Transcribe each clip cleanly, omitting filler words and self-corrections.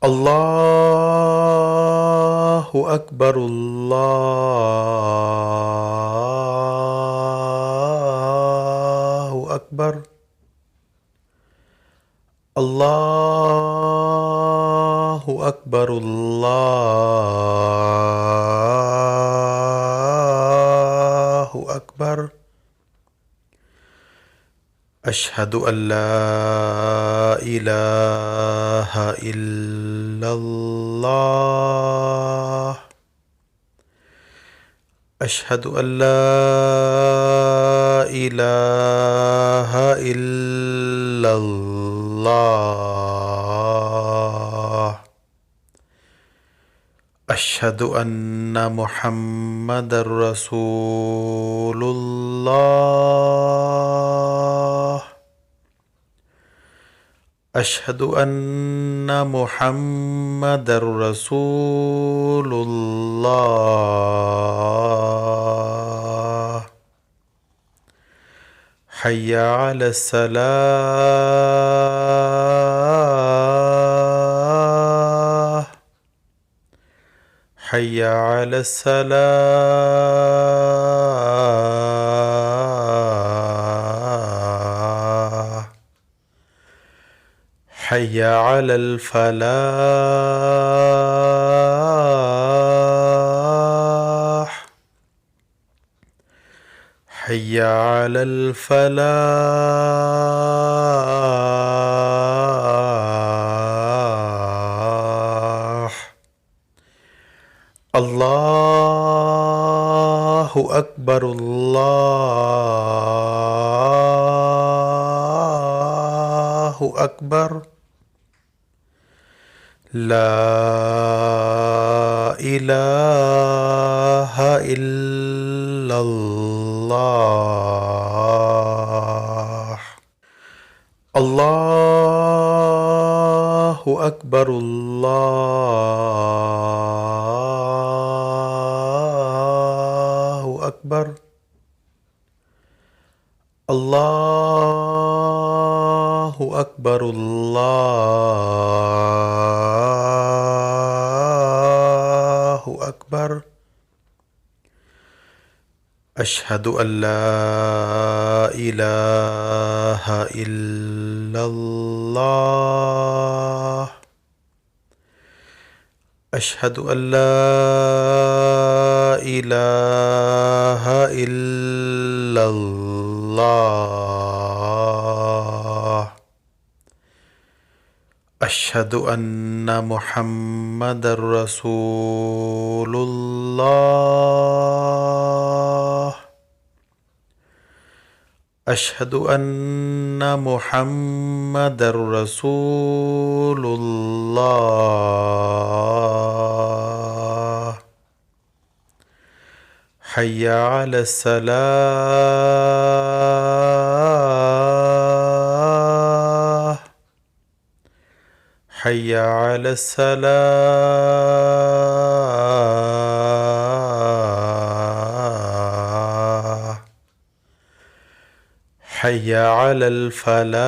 अल्लाहु अकबर अल्लाहु अकबर अल्लाहु अकबर अल्लाहु अकबर अशहदु अल्ला इलाहा इल्लल्लाह अशहदु अल्ला इलाहा इल्लल्लाह अशहदु अन्ना मुहम्मदर रसूलुल्लाह अशहदु अन्ना मुहम्मदर रसूलुल्लाह हय्या अलस सलाह हय्या अलस सलाह हय्या अलल फलाह हय्या अलल फलाह अल्लाहु अकबर अल्लाहु अकबर ला इलाहा इल्लल्लाह अल्लाहु अकबर अल्लाहु अकबर अल्लाहु अकबर अल्लाहु अकबर अशहदु अल्ला इलाहा इल्लल्लाह अशहदु अल्ला इलाहा इल्लल्लाह अशहदु अन्ना मुहम्मदर रसूलुल्लाह अशहदु अन्ना मुहम्मदर रसूलुल्लाह हय्या अलस सलाह हय्या अलस सलाह हय्या अलल फलाह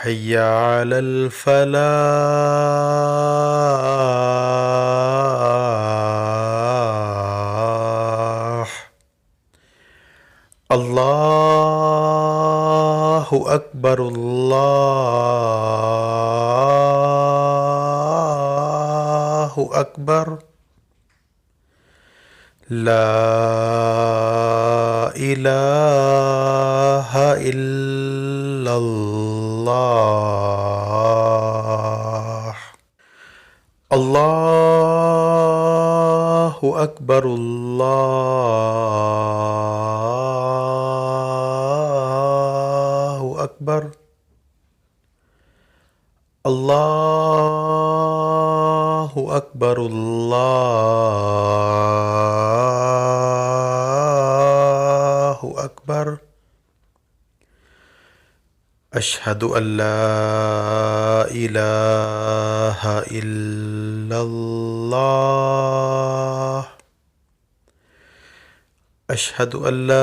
हय्या अलल फलाह अल्लाहु अकबर अल्लाहु अकबर ला इलाहा इल्लल्लाह अल्लाहु अकबर अल्लाहु अकबर अल्लाहु अकबर अल्लाहु अकबर अशहदु अल्ला इलाहा इल्लल्लाह अशहदु अल्ला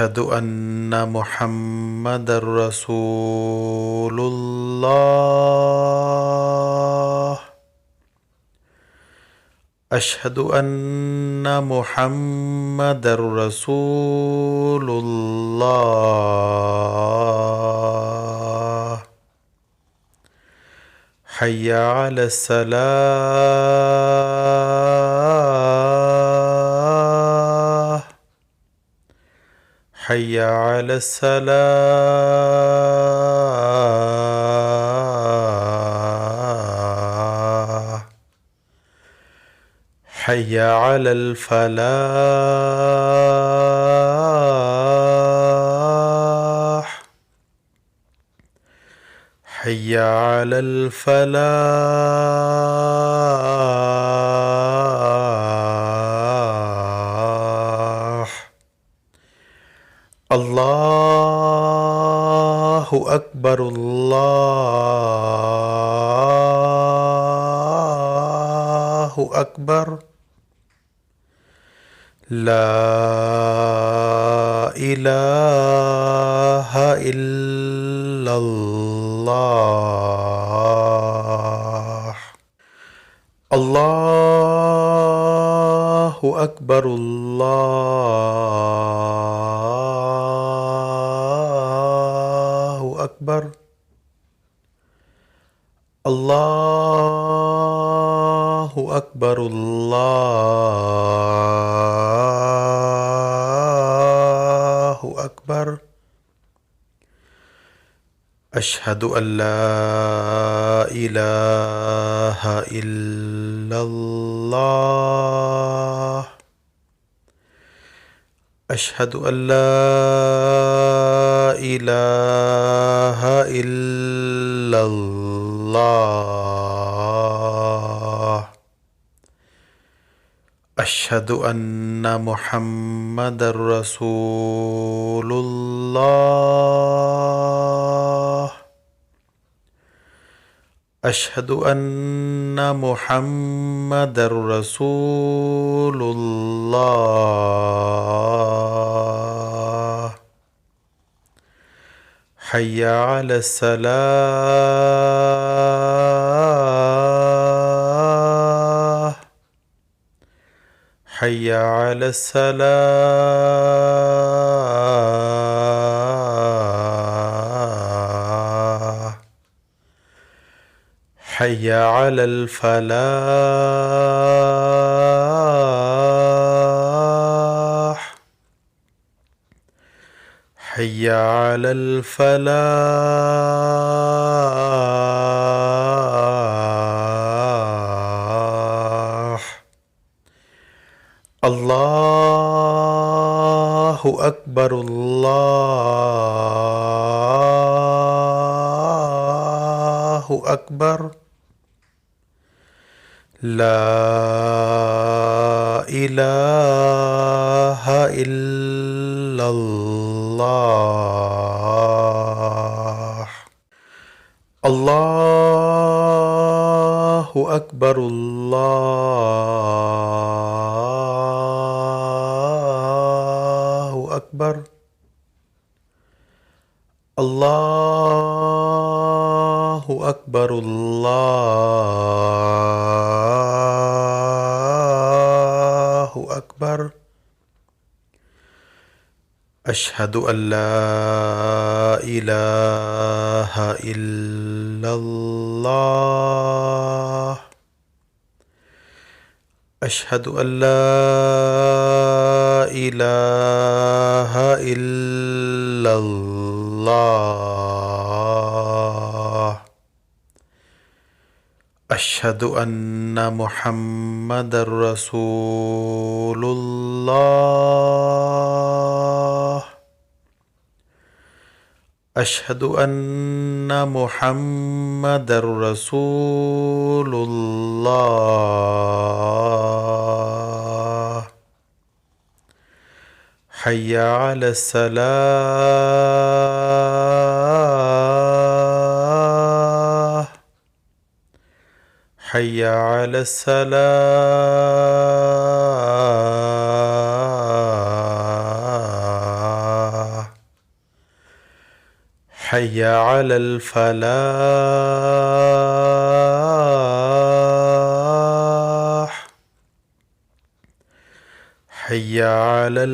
अशहदु अन्ना मुहम्मदर रसूलुल्लाह। अशहदु अन्ना मुहम्मदर रसूलुल्लाह। हय्या अलस सलाह। हय्या अलस सलाह। हय्या अलल फलाह। हय्या अलल फलाह। अल्लाहु अकबर अल्लाहु अकबर। ला इलाहा इल्लल्लाह। अल्लाहु अकबर अल्लाहु अकबर। अल्लाहु अकबर अल्लाहु अकबर। अशहदु अल्ला इलाहा इल्लल्लाह। अशहदु अल्ला इलाहा इल्लल्लाह। अशहदु अन्ना मुहम्मदर रसूलुल्लाह। अशहदु अन्ना मुहम्मदर रसूलुल्लाह। हय्या अलस सलाह। हय्या अलस सलाह। हय्या अलल फलाह। हय्या अलल फलाह। अल्लाहु अकबर अल्लाहु अकबर। ला इलाहा इल्लल्लाह। अल्लाहु अकबर अल्लाहु अकबर। अल्लाहु अकबर अल्लाहु अकबर। अशहदु अल्ला इलाहा इल्लल्लाह। अशहदु अल्ला इलाहा इल्लल्लाह। अशहदु अन्ना मुहम्मदर रसूलुल्लाह। अशहदु अन्ना मुहम्मदर रसूलुल्लाह। हय्या अलस सलाह। हय्या अलस सलाह। حي على الفلاح حي على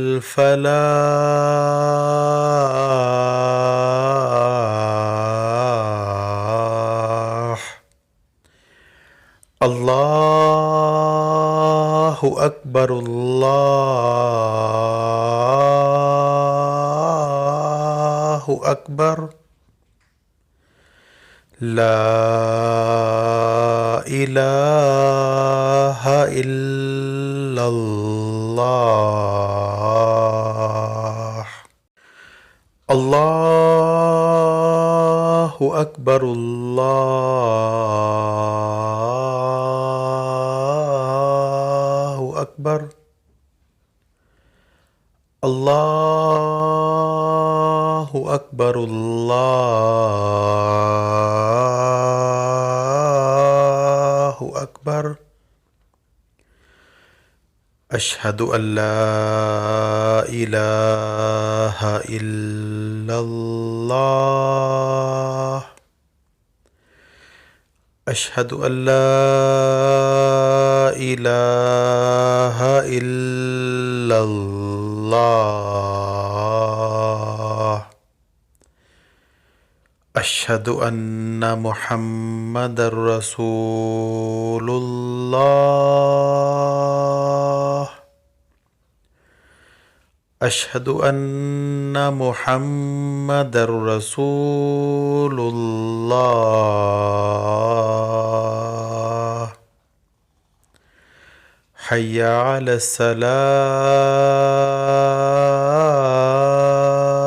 الفلاح الله أكبر الله أكبر لا إله إلا الله الله أكبر الله أكبر الله أكبر الله أكبر أشهد أن لا إله إلا الله أشهد أن لا إله إلا الله أشهد أن محمدًا رسول الله أشهد أن محمدًا رسول الله حي على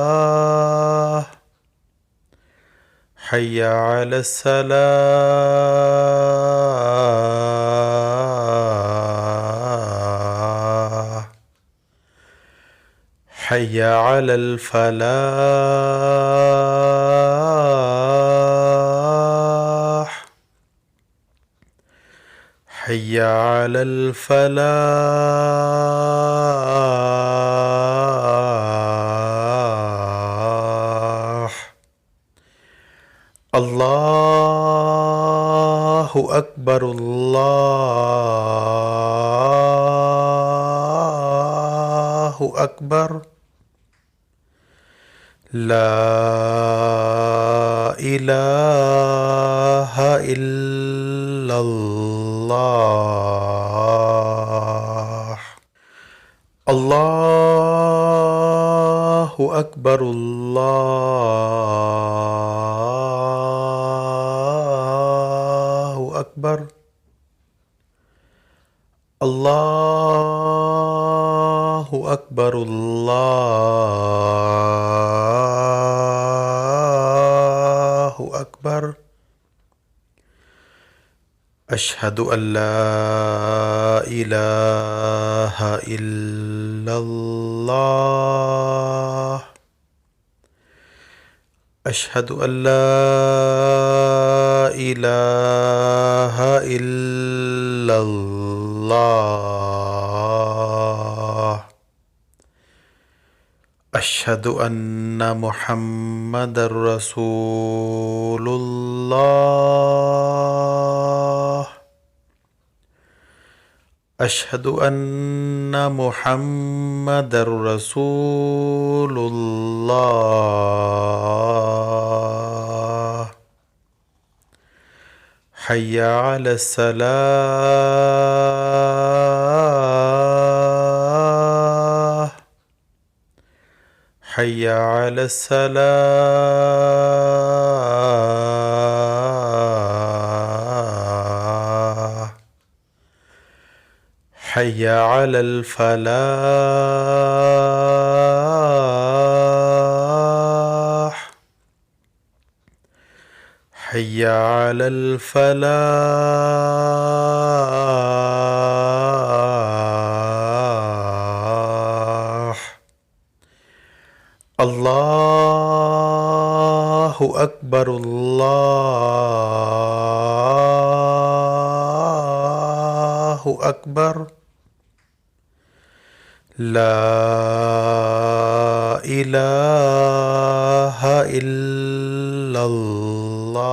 الصلاة حي على الصلاة حي على الفلاح حي على الفلاح الله أكبر الله أكبر لا إله إلا الله الله أكبر الله أكبر الله أكبر الله أكبر أشهد أن لا إله إلا الله أشهد أن لا إله إلا الله أشهد أن محمدًا رسول الله أشهد أن محمدًا رسول الله حي على الصلاة حي على الصلاة حي على الفلاح حي على الفلاح الله أكبر الله أكبر لا إله إلا इल्लल्लाह